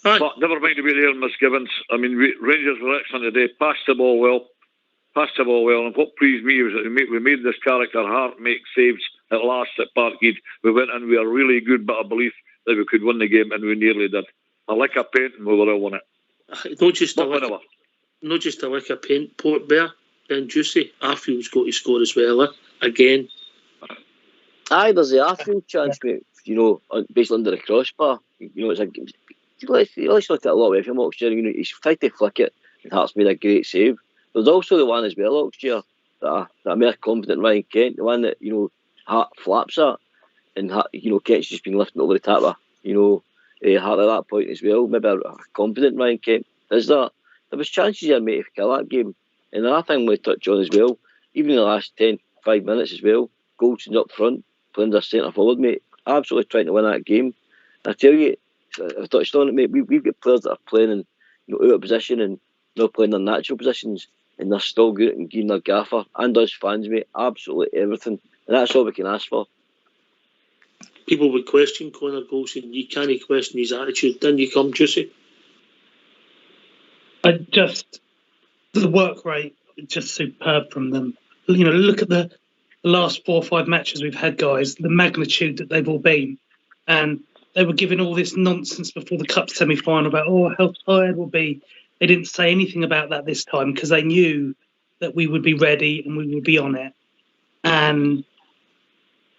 But never mind about their misgivings. I mean, Rangers were excellent today. Passed the ball well. And what pleased me was that we made this character Hart make saves at last at Parkhead. We went in with a really good bit of belief that we could win the game, and we nearly did. I like a paint, and we would have won it. Not just a lick of paint. Port Bear and Juicy. Arfield's got to score as well, again. Aye, there's the Arfield chance, mate. You know, basically under the crossbar. You know, it's like let's look at a lot of him, Oxford. You know, he's tried to flick it, and Hart's made a great save. There's also the one as well, Oxford, that a more competent Ryan Kent, the one that, you know, Hart flaps at, and Hart, you know, Kent's just been lifting over the top of, you know, Hart at that point as well. Maybe a competent Ryan Kent does that. There was chances there, mate, to kill that game. And another thing we touch on as well, even in the last 5 minutes as well, Goldson's up front, playing their centre forward, mate, absolutely trying to win that game. And I tell you, I've touched on it, mate, we've got players that are playing in, you know, out of position and not playing their natural positions, and they're still good and giving their gaffer and us fans, mate, absolutely everything. And that's all we can ask for. People would question Conor Golson. You can't question his attitude. Then you come, Juicy. The work rate is just superb from them. You know, look at the last 4 or 5 matches we've had, guys, the magnitude that they've all been. And they were giving all this nonsense before the Cup semi-final about, how tired we'll be. They didn't say anything about that this time because they knew that we would be ready and we would be on it. And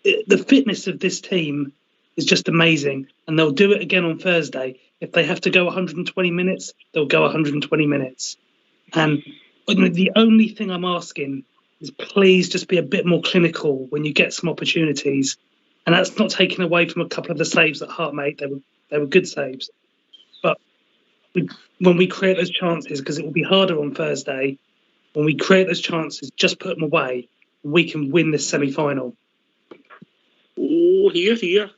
the fitness of this team is just amazing. And they'll do it again on Thursday. If they have to go 120 minutes, they'll go 120 minutes. And the only thing I'm asking is please just be a bit more clinical when you get some opportunities. And that's not taken away from a couple of the saves that Hart made. They were good saves. But when we create those chances, because it will be harder on Thursday, when we create those chances, just put them away, we can win this semi-final. Oh, here. Here.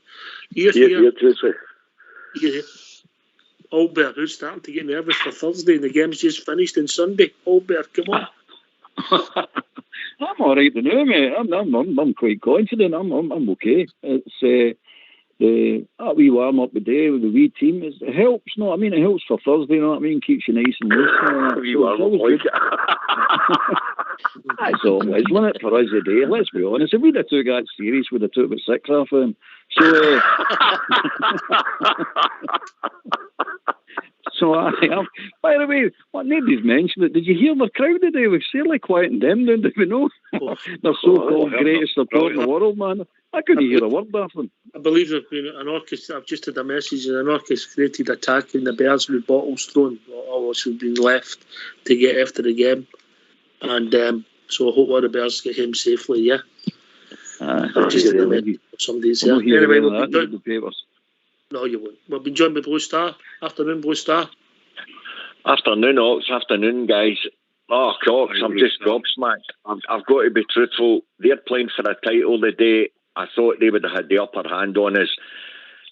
Albert, who's starting to get nervous for Thursday, and the game's just finished on Sunday. Albert, come on. I'm all right now, mate. I'm quite confident. I'm okay. It's that wee warm up today with the wee team. It helps. No, I mean it helps for Thursday. You know what I mean? Keeps you nice and loose. Wee warm up, like it. That's always, isn't it, for us today? Let's be honest. If we'd have took that series, we'd have took about 6 off them. So. So, by the way, what nobody's mentioned it. Did you hear the crowd today? We've certainly quietened them down, did we know? They're so-called greatest support in the world, man. I couldn't hear a word off them. I believe there's been an orchestra. I've just had a message, an orchestrated attack in the Bears with bottles thrown, or should been left to get after the game. And so I hope all the Bears get home safely, yeah? Just in the middle of somebody's, yeah. Anyway, we'll be doing the papers. No, you won't. We'll be joined by Blue Star. Afternoon, Blue Star. Afternoon, Ox. Afternoon, guys. Oh, Cox, I'm just gobsmacked. I've got to be truthful. They're playing for a title today. I thought they would have had the upper hand on us.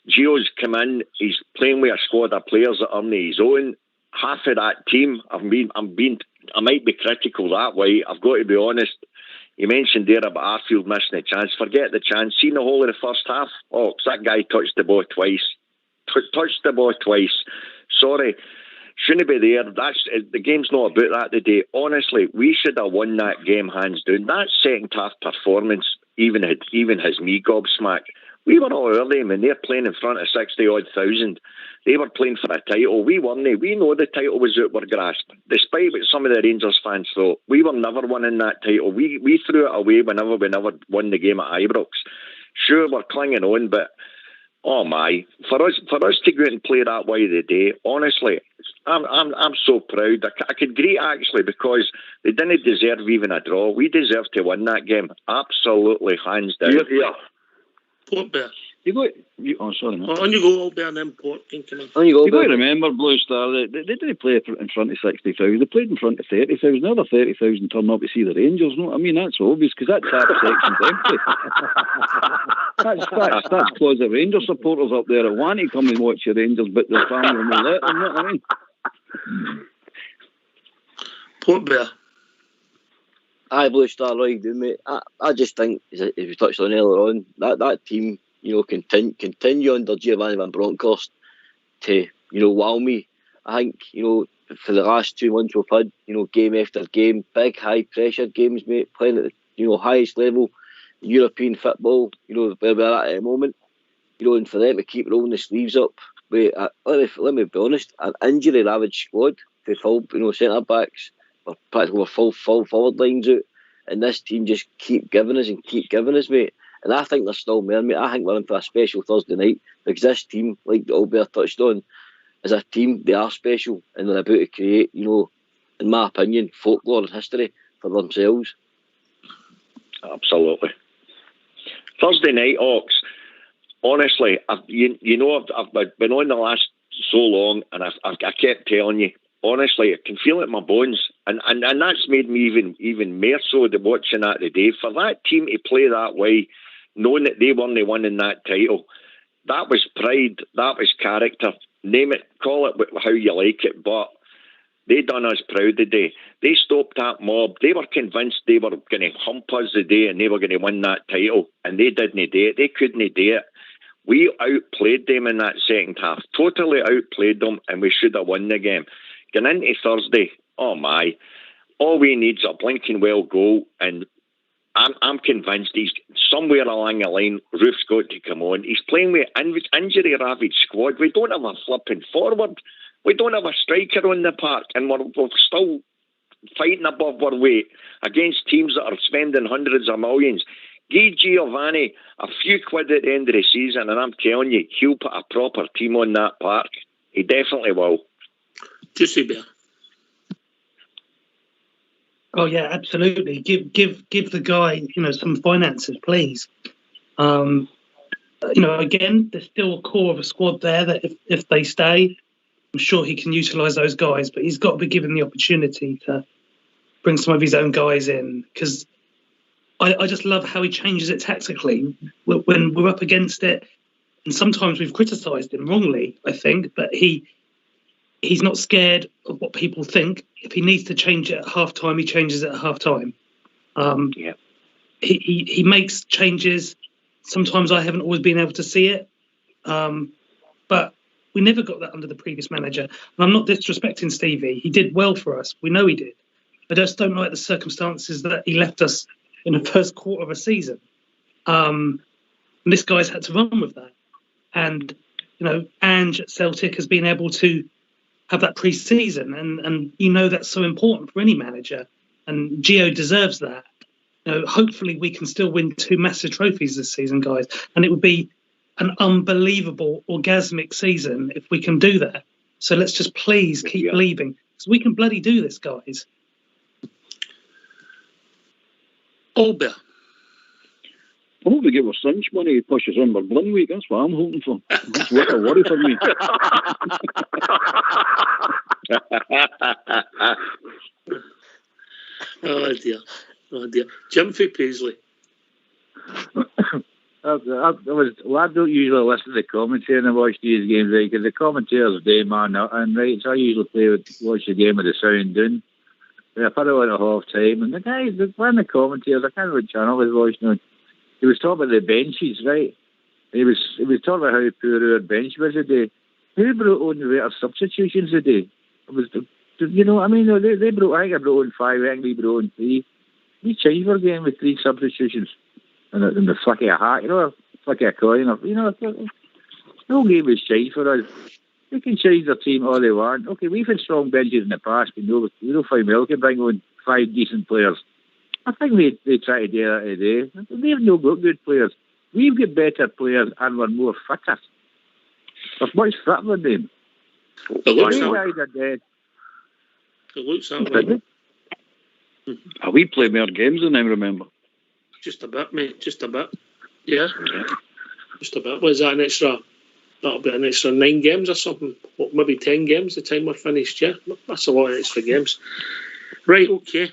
Gio's come in. He's playing with a squad of players that are on his own. Half of that team, I might be critical that way. I've got to be honest. You mentioned there about Arfield missing a chance. Forget the chance. Seen the whole of the first half? Oh, that guy touched the ball twice. Touched the ball twice. Sorry. Shouldn't be there. The game's not about that today. Honestly, we should have won that game hands down. That second half performance even has me gobsmacked. We were all early, and they're playing in front of 60-odd thousand. They were playing for a title. We weren't. We know the title was out of our grasp. Despite what some of the Rangers fans thought, we were never winning that title. We threw it away whenever we never won the game at Ibrox. Sure, we're clinging on, but oh my, for us to go out and play that way today, honestly, I'm so proud. I could greet actually, because they didn't deserve even a draw. We deserved to win that game, absolutely, hands down. Yeah. Port Bear. Sorry, man. On you go, Old Bear, and then Port. On you go, You've got to remember, Blue Star, they didn't play in front of 60,000. They played in front of 30,000. The other 30,000 turn up to see the Rangers. No, I mean, that's obvious, because that tap section's empty. That's because the Rangers supporters up there that want to come and watch the Rangers, but their family will let them, you know what I mean? Port Bear. Aye, Blue Star, right, mate. I just think, as we touched on earlier on, that team, continue under Giovanni Van Bronckhorst to, wow me. I think, for the last 2 months we've had, game after game, big high pressure games, mate, playing at the, highest level, European football, where we're at the moment, and for them to keep rolling the sleeves up. Wait, let me be honest, an injury ravaged squad to full, centre backs, or practically full forward lines out, and this team just keep giving us, mate. And I think they're still there, mate. I think we're in for a special Thursday night, because this team, like Albert touched on, as a team, they are special, and they're about to create, in my opinion, folklore and history for themselves. Absolutely. Thursday night, Ox. Honestly, I've been on the last so long, and I kept telling you, honestly, I can feel it in my bones, and that's made me even more so than watching that today. For that team to play that way, knowing that they weren't winning that title, that was pride, that was character. Name it, call it how you like it, but they done us proud today. They stopped that mob. They were convinced they were going to hump us today and they were going to win that title, and they didn't do it. They couldn't do it. We outplayed them in that second half, totally outplayed them, and we should have won the game. Going into Thursday, oh my, all we need is a blinking well goal, and I'm convinced he's somewhere along the line. Roof's got to come on. He's playing with injury ravaged squad. We don't have a flipping forward. We don't have a striker on the park, and we're still fighting above our weight against teams that are spending hundreds of millions. Give Giovanni a few quid at the end of the season, and I'm telling you, he'll put a proper team on that park. He definitely will. Juicy Bear. Oh yeah, absolutely. Give the guy, some finances, please. Again, there's still a core of a squad there that if they stay, I'm sure he can utilise those guys, but he's got to be given the opportunity to bring some of his own guys in, because I just love how he changes it tactically when we're up against it. And sometimes we've criticised him wrongly, I think, but he's not scared of what people think. If he needs to change it at half-time, he changes it at half-time. He makes changes. Sometimes I haven't always been able to see it. But we never got that under the previous manager. And I'm not disrespecting Stevie. He did well for us. We know he did. I just don't like the circumstances that he left us in the first quarter of a season. And this guy's had to run with that. And, Ange at Celtic has been able to have that pre-season, and that's so important for any manager, and Gio deserves that. Hopefully we can still win 2 massive trophies this season, guys, and it would be an unbelievable, orgasmic season if we can do that. So let's just please keep believing, because we can bloody do this, guys. Albert. I hope we get our cinch money pushes on our Blin week. That's what I'm hoping for. That's what a worry for me. Oh dear. Jim Paisley. I don't usually listen to the commentary and I watch these games, right? Because the commentators do man and right. So I usually watch the game with the sound down. I put it on at half time, and the guys, one of the commentators, I can't remember what channel I was watching on. He was talking about the benches, right? He was talking about how poor our bench was today. Who brought on the better substitutions today? It was, I mean, they brought. I think I brought on 5. I think they brought on 3. We changed our game with 3 substitutions and the flick of a hat. flick a coin. Or, no game is shite for us. They can change their team all they want. Okay, we've had strong benches in the past. We know fine well can bring on 5 decent players. I think they try to do that today. They've no got good players. We've got better players and we're more fitter. We're much fitter than them. It looks that way. We play more games than them, remember? Just a bit, mate. Just a bit. Yeah. Just a bit. Was that that'll be an extra 9 games or something. Maybe 10 games the time we're finished, yeah? That's a lot of extra games. Right, okay.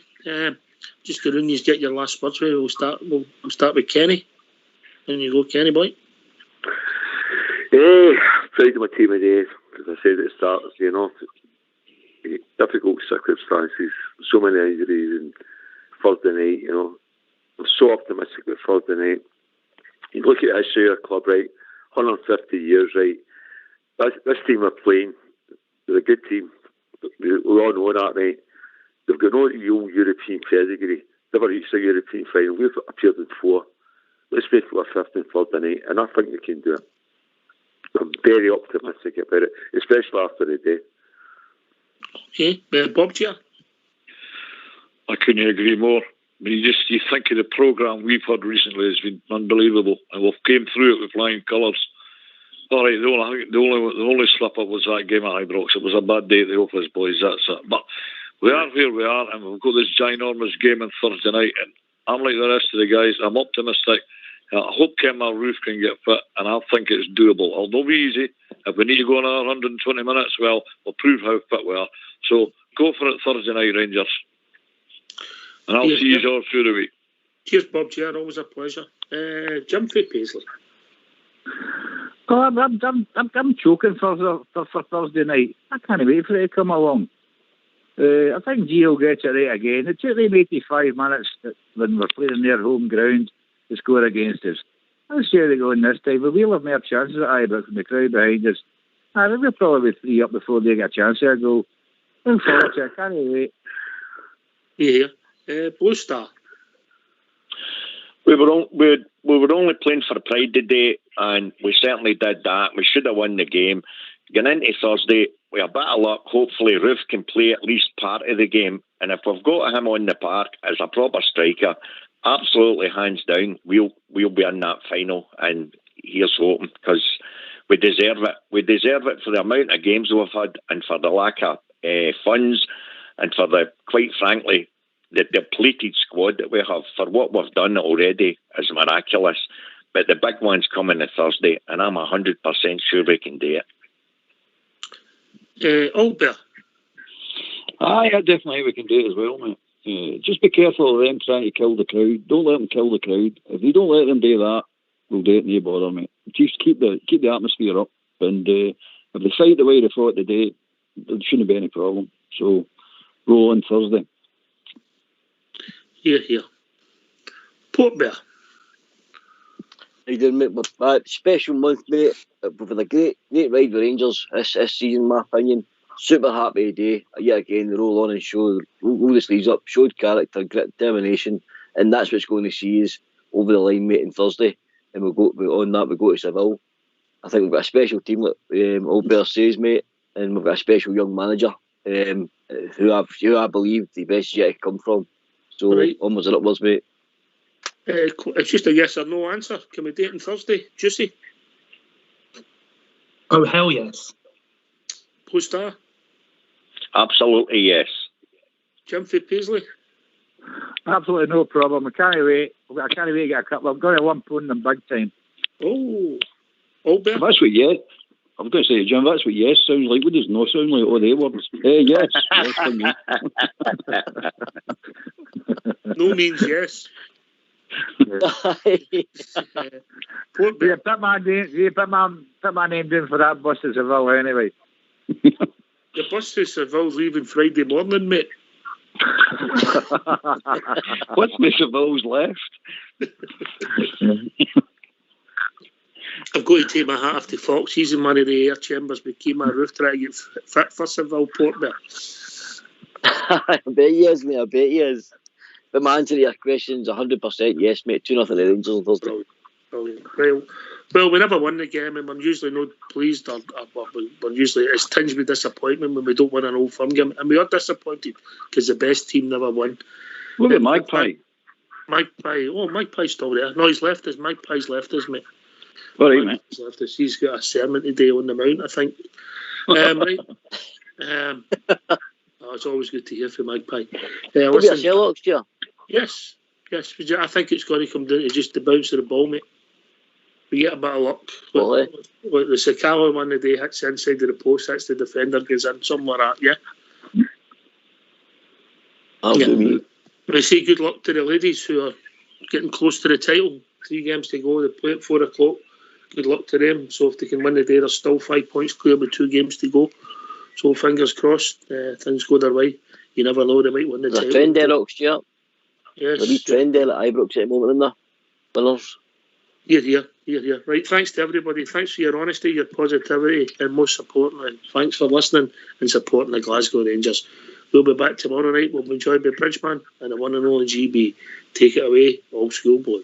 Just go round and get your last words. We'll start with Kenny. And you go, Kenny boy. Proud of my team today, as I said at the start, difficult circumstances, so many injuries, and Thursday night, I'm so optimistic with Thursday night. You look at the history of the club, right? 150 years, right? This team are playing. They're a good team. We all know that, right? They've got no real European pedigree. Never reached a European final. We've appeared in 4. Let's wait for a 5th and Thursday night, and I think we can do it. I'm very optimistic about it, especially after the day. Okay, Bob, Chair. I couldn't agree more. I mean, you think of the programme we've had recently has been unbelievable, and we've came through it with flying colours. All right, the only slip up was that game at Ibrox. It was a bad day at the office, boys. That's it. But we are where we are, and we've got this ginormous game on Thursday night. And I'm like the rest of the guys. I'm optimistic. I hope Kemal Roof can get fit, and I think it's doable. It'll not be easy. If we need to go another 120 minutes, well, we'll prove how fit we are. So go for it Thursday night, Rangers. And I'll see you all through the week. Cheers, Bob Chair. Always a pleasure. Jim Paisley. Oh, I'm choking for Thursday night. I can't wait for it to come along. I think Gio gets it right again. It took them 85 minutes when we're playing in their home ground to score against us. I'll see how they go in this time, but we'll have more chances at Ibrox from the crowd behind us. We'll probably be 3 up before they get a chance to go. Look forward to it. Can't wait. Yeah. Blue Star. We were only playing for pride today, and we certainly did that. We should have won the game. Going into Thursday, with a bit of luck, hopefully Roof can play at least part of the game. And if we've got him on the park as a proper striker, absolutely hands down, we'll be in that final. And here's hoping, because we deserve it. We deserve it for the amount of games we've had, and for the lack of funds, and for the, quite frankly, the depleted squad that we have. For what we've done already is miraculous. But the big one's coming on Thursday, and I'm 100% sure we can do it. Albert. I definitely we can do it as well, mate. Just be careful of them trying to kill the crowd. Don't let them kill the crowd. If you don't let them do that, we'll do it, no bother, mate. Just keep the atmosphere up, and if they fight the way they fought today, there shouldn't be any problem. So roll on Thursday. Here. Port Bear. How you doing, mate? Special month, mate. For the great ride with Rangers this season, in my opinion. Super happy today. Yet again, they roll on and roll the sleeves up, showed character, grit, determination, and that's what's going to see us over the line, mate, on Thursday. And we go to Seville. I think we've got a special team, like Albert says, mate, and we've got a special young manager who I believe the best yet to come from. So onwards and upwards, mate. It's just a yes or no answer. Can we do it on Thursday? Juicy? Oh, hell yes. Blue Star? Absolutely yes. Jim Paisley? Absolutely no problem. I can't wait. I can't wait to get a couple. I'm going to lump on them big time. Oh. Albert? That's what yes. I was going to say, Jim, that's what yes sounds like. What does no sound like? All the words. Yes. Yes for me. No means yes. Put my name down for that bus to Seville anyway. The bus to Seville's leaving Friday morning, mate. What's my Seville's left? I've got to take my hat off to Fox. He's in one of the air chambers with Kemal Roof trying to get fit for Seville Port Bear. I bet he is, mate. I bet he is. But my answer to your question's 100% yes, mate. 2-0 Rangers on Thursday. Brilliant. Well, we never won the game, and we're usually not pleased. We're usually it's tinged with disappointment when we don't win an Old Firm game, and we are disappointed because the best team never won. What about Magpie? Magpie's still there. No, he's left us. Magpie's left us, mate. All right, mate. He's left us. He's got a sermon today on the mount, I think. Right. It's always good to hear from Magpie. Listen, Sherlock, Stuart? Yes. I think it's going to come down to just the bounce of the ball, mate. We get a bit of luck. Like the Sakala one today hits inside of the post, hits the defender, goes in, something like that, yeah? Absolutely. Yeah. I say good luck to the ladies who are getting close to the title. 3 games to go, they play at 4 o'clock. Good luck to them. So if they can win the day, they're still 5 points clear with 2 games to go. So fingers crossed, things go their way. You never know, they might win the title. There's a trend there, Rock, Stuart. Yes. There's a wee trend there at Ibrox at the moment, isn't there? Winners. Here. Right, thanks to everybody. Thanks for your honesty, your positivity, and most importantly, thanks for listening and supporting the Glasgow Rangers. We'll be back tomorrow night. We'll be joined by Bridgeman and the one and only GB. Take it away, Old School Blue.